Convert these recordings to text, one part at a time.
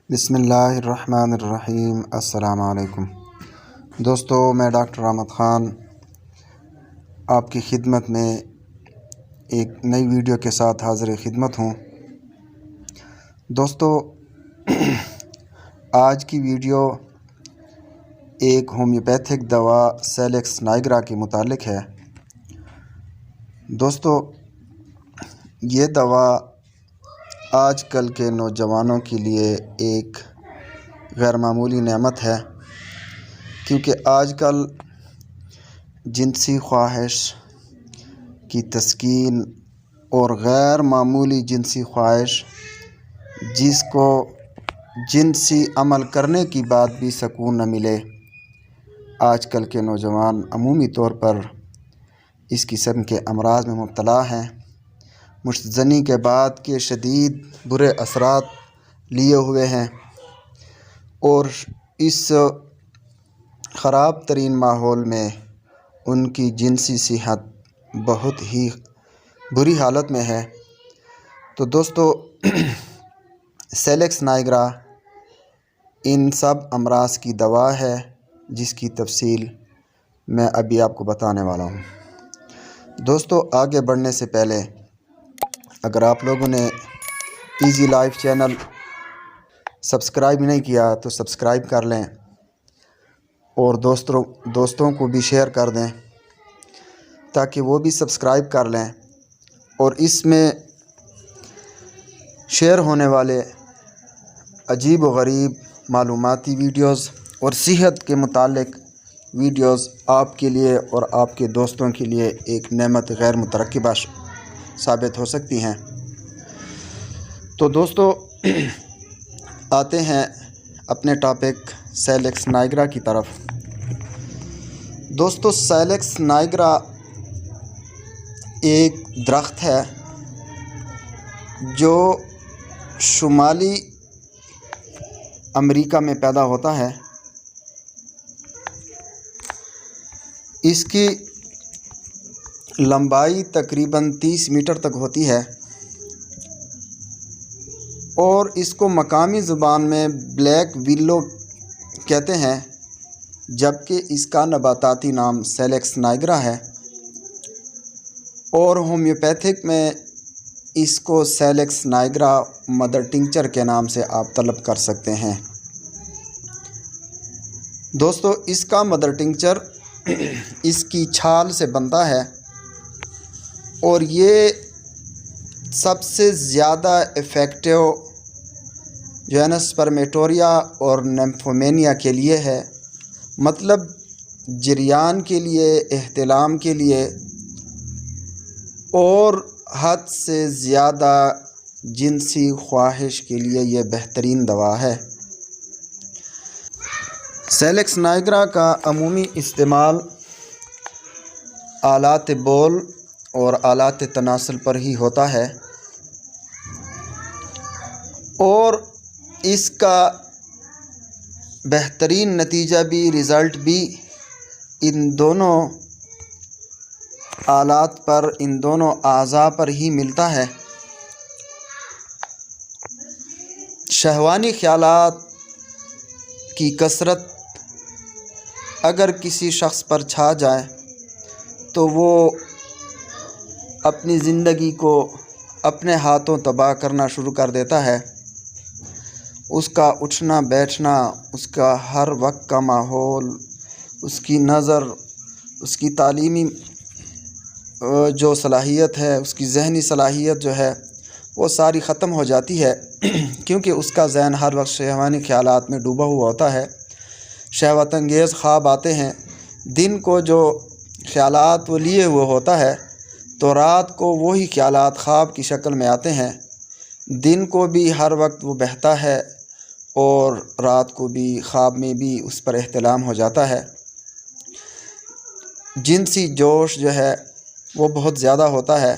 بسم اللہ الرحمن الرحیم۔ السلام علیکم دوستو، میں ڈاکٹر احمد خان آپ کی خدمت میں ایک نئی ویڈیو کے ساتھ حاضر خدمت ہوں۔ دوستو، آج کی ویڈیو ایک ہومیوپیتھک دوا سیلیکس نائگرا کے متعلق ہے۔ دوستو، یہ دوا آج کل کے نوجوانوں کے لیے ایک غیر معمولی نعمت ہے، کیونکہ آج کل جنسی خواہش کی تسکین اور غیر معمولی جنسی خواہش، جس کو جنسی عمل کرنے کی بعد بھی سکون نہ ملے، آج کل کے نوجوان عمومی طور پر اس قسم کے امراض میں مبتلا ہیں۔ مشتزنی کے بعد کے شدید برے اثرات لیے ہوئے ہیں اور اس خراب ترین ماحول میں ان کی جنسی صحت بہت ہی بری حالت میں ہے۔ تو دوستو، سیلیکس نائگرا ان سب امراض کی دوا ہے، جس کی تفصیل میں ابھی آپ کو بتانے والا ہوں۔ دوستو، آگے بڑھنے سے پہلے اگر آپ لوگوں نے ایزی لائف چینل سبسکرائب نہیں کیا تو سبسکرائب کر لیں اور دوستوں کو بھی شیئر کر دیں تاکہ وہ بھی سبسکرائب کر لیں، اور اس میں شیئر ہونے والے عجیب و غریب معلوماتی ویڈیوز اور صحت کے متعلق ویڈیوز آپ کے لیے اور آپ کے دوستوں کے لیے ایک نعمت غیر مترقبہ ثابت ہو سکتی ہیں۔ تو دوستو، آتے ہیں اپنے ٹاپک سیلیکس نائگرا کی طرف۔ دوستو، سیلیکس نائگرا ایک درخت ہے جو شمالی امریکہ میں پیدا ہوتا ہے۔ اس کی لمبائی تقریباً 30 میٹر تک ہوتی ہے اور اس کو مقامی زبان میں بلیک ویلو کہتے ہیں، جبکہ اس کا نباتاتی نام سیلیکس نائگرا ہے، اور ہومیوپیتھک میں اس کو سیلیکس نائگرا مدر ٹنکچر کے نام سے آپ طلب کر سکتے ہیں۔ دوستو، اس کا مدر ٹنکچر اس کی چھال سے بنتا ہے اور یہ سب سے زیادہ ایفیکٹو جو ہے نا سپرمیٹوریا اور نیمفومینیا کے لیے ہے، مطلب جریان کے لیے، احتلام کے لیے اور حد سے زیادہ جنسی خواہش کے لیے یہ بہترین دوا ہے۔ سیلیکس نائگرا کا عمومی استعمال آلات بول اور آلات تناسل پر ہی ہوتا ہے، اور اس کا بہترین نتیجہ بھی، رزلٹ بھی ان دونوں آلات پر، ان دونوں اعضاء پر ہی ملتا ہے۔ شہوانی خیالات کی کثرت اگر کسی شخص پر چھا جائے تو وہ اپنی زندگی کو اپنے ہاتھوں تباہ کرنا شروع کر دیتا ہے۔ اس کا اٹھنا بیٹھنا، اس کا ہر وقت کا ماحول، اس کی نظر، اس کی تعلیمی جو صلاحیت ہے، اس کی ذہنی صلاحیت جو ہے وہ ساری ختم ہو جاتی ہے، کیونکہ اس کا ذہن ہر وقت شہوانی خیالات میں ڈوبا ہوا ہوتا ہے۔ شہوت انگیز خواب آتے ہیں، دن کو جو خیالات وہ لیے ہوئے ہوتا ہے تو رات کو وہی خیالات خواب کی شکل میں آتے ہیں۔ دن کو بھی ہر وقت وہ بہتا ہے اور رات کو بھی خواب میں بھی اس پر احتلام ہو جاتا ہے۔ جنسی جوش جو ہے وہ بہت زیادہ ہوتا ہے۔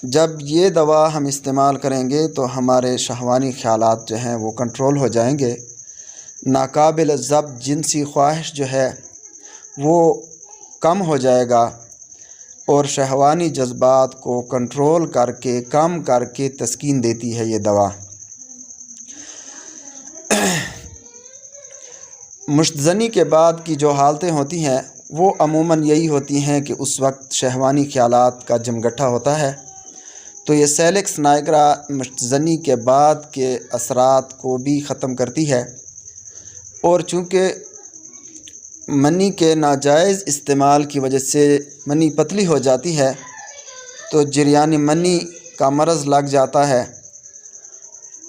جب یہ دوا ہم استعمال کریں گے تو ہمارے شہوانی خیالات جو ہیں وہ کنٹرول ہو جائیں گے، ناقابل ضبط جنسی خواہش جو ہے وہ کم ہو جائے گا، اور شہوانی جذبات کو کنٹرول کر کے، کم کر کے تسکین دیتی ہے یہ دوا۔ مشتزنی کے بعد کی جو حالتیں ہوتی ہیں وہ عموماً یہی ہوتی ہیں کہ اس وقت شہوانی خیالات کا جمگٹھا ہوتا ہے، تو یہ سیلکس نائگرا مشتزنی کے بعد کے اثرات کو بھی ختم کرتی ہے، اور چونکہ منی کے ناجائز استعمال کی وجہ سے منی پتلی ہو جاتی ہے تو جریان منی کا مرض لگ جاتا ہے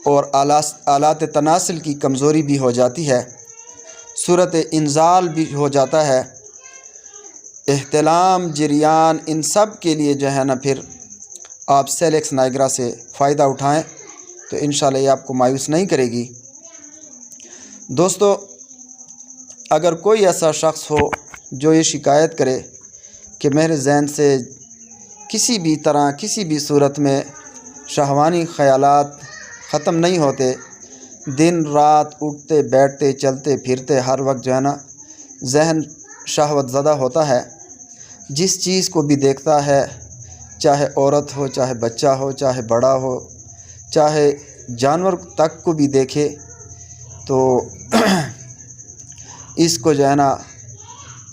اور آلات تناسل کی کمزوری بھی ہو جاتی ہے، صورت انزال بھی ہو جاتا ہے، احتلام، جریان، ان سب کے لیے جو ہے نا پھر آپ سیلکس نائگرا سے فائدہ اٹھائیں تو انشاءاللہ یہ آپ کو مایوس نہیں کرے گی۔ دوستو، اگر کوئی ایسا شخص ہو جو یہ شکایت کرے کہ میرے ذہن سے کسی بھی طرح کسی بھی صورت میں شہوانی خیالات ختم نہیں ہوتے، دن رات اٹھتے بیٹھتے چلتے پھرتے ہر وقت جو ہے نا ذہن شہوت زدہ ہوتا ہے، جس چیز کو بھی دیکھتا ہے، چاہے عورت ہو، چاہے بچہ ہو، چاہے بڑا ہو، چاہے جانور تک کو بھی دیکھے تو اس کو جو ہے نا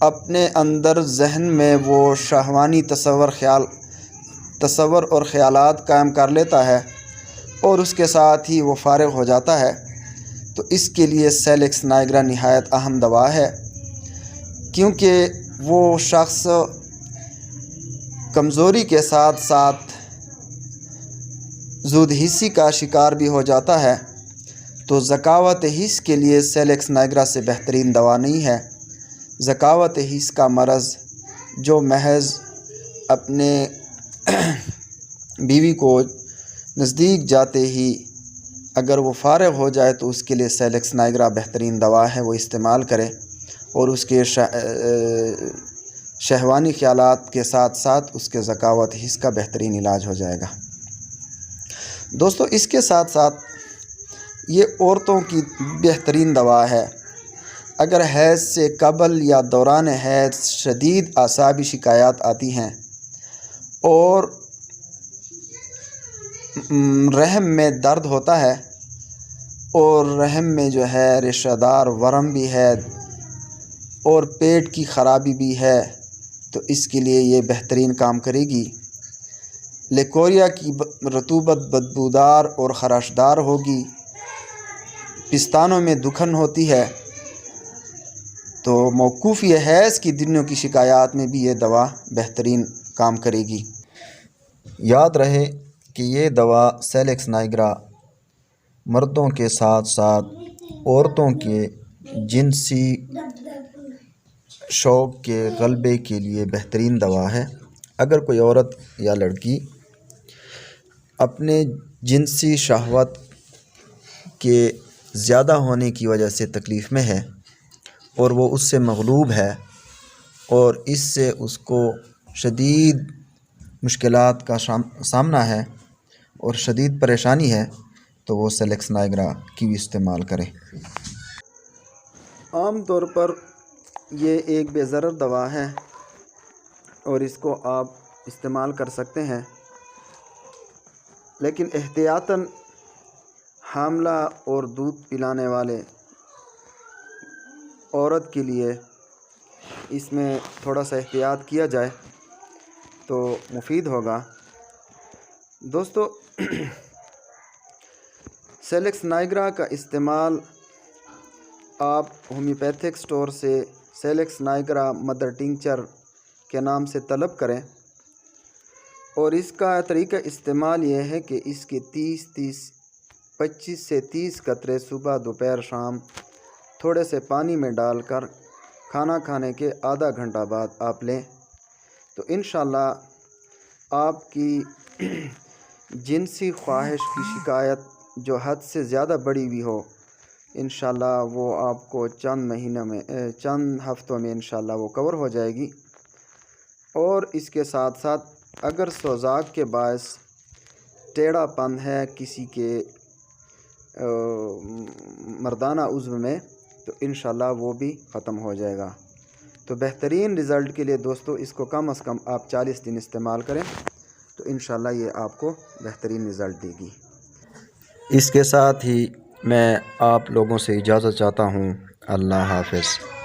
اپنے اندر ذہن میں وہ شہوانی تصور اور خیالات قائم کر لیتا ہے اور اس کے ساتھ ہی وہ فارغ ہو جاتا ہے، تو اس کے لیے سیلکس نائگرا نہایت اہم دوا ہے، کیونکہ وہ شخص کمزوری کے ساتھ ساتھ زود حسی کا شکار بھی ہو جاتا ہے، تو ذکاوت حس کے لیے سیلکس نائگرا سے بہترین دوا نہیں ہے۔ ذکاوت حس کا مرض جو محض اپنے بیوی کو نزدیک جاتے ہی اگر وہ فارغ ہو جائے تو اس کے لیے سیلکس نائگرا بہترین دوا ہے، وہ استعمال کرے اور اس کے شہوانی خیالات کے ساتھ ساتھ اس کے ذکاوت حس کا بہترین علاج ہو جائے گا۔ دوستو، اس کے ساتھ ساتھ یہ عورتوں کی بہترین دوا ہے۔ اگر حیض سے قبل یا دوران حیض شدید اعصابی شکایات آتی ہیں اور رحم میں درد ہوتا ہے اور رحم میں جو ہے ریشہ دار ورم بھی ہے اور پیٹ کی خرابی بھی ہے، تو اس کے لیے یہ بہترین کام کرے گی۔ لیکوریا کی رطوبت بدبودار اور خراشدار ہوگی، پستانوں میں دکھن ہوتی ہے، تو موقوفی حیض کی دنوں کی شکایات میں بھی یہ دوا بہترین کام کرے گی۔ یاد رہے کہ یہ دوا سیلکس نائگرا مردوں کے ساتھ ساتھ عورتوں کے جنسی شوق کے غلبے کے لیے بہترین دوا ہے۔ اگر کوئی عورت یا لڑکی اپنے جنسی شہوت کے زیادہ ہونے کی وجہ سے تکلیف میں ہے اور وہ اس سے مغلوب ہے اور اس سے اس کو شدید مشکلات کا سامنا ہے اور شدید پریشانی ہے، تو وہ سیلکس نائگرا کی بھی استعمال کرے۔ عام طور پر یہ ایک بے ضرر دوا ہے اور اس کو آپ استعمال کر سکتے ہیں، لیکن احتیاطاً حاملہ اور دودھ پلانے والے عورت کے لیے اس میں تھوڑا سا احتیاط کیا جائے تو مفید ہوگا۔ دوستو، سیلکس نائگرا کا استعمال آپ ہومیوپیتھک سٹور سے سیلکس نائگرا مدر ٹنکچر کے نام سے طلب کریں، اور اس کا طریقہ استعمال یہ ہے کہ اس کے 25 سے 30 قطرے صبح دوپہر شام تھوڑے سے پانی میں ڈال کر کھانا کھانے کے آدھا گھنٹہ بعد آپ لیں، تو انشاءاللہ آپ کی جنسی خواہش کی شکایت جو حد سے زیادہ بڑی ہوئی ہو، انشاءاللہ وہ آپ کو چند ہفتوں میں انشاءاللہ وہ کور ہو جائے گی۔ اور اس کے ساتھ ساتھ اگر سوزاک کے باعث ٹیڑھا پن ہے کسی کے مردانہ عضو میں، تو انشاءاللہ وہ بھی ختم ہو جائے گا۔ تو بہترین رزلٹ کے لیے دوستو اس کو کم از کم آپ 40 دن استعمال کریں تو انشاءاللہ یہ آپ کو بہترین رزلٹ دے گی۔ اس کے ساتھ ہی میں آپ لوگوں سے اجازت چاہتا ہوں۔ اللہ حافظ۔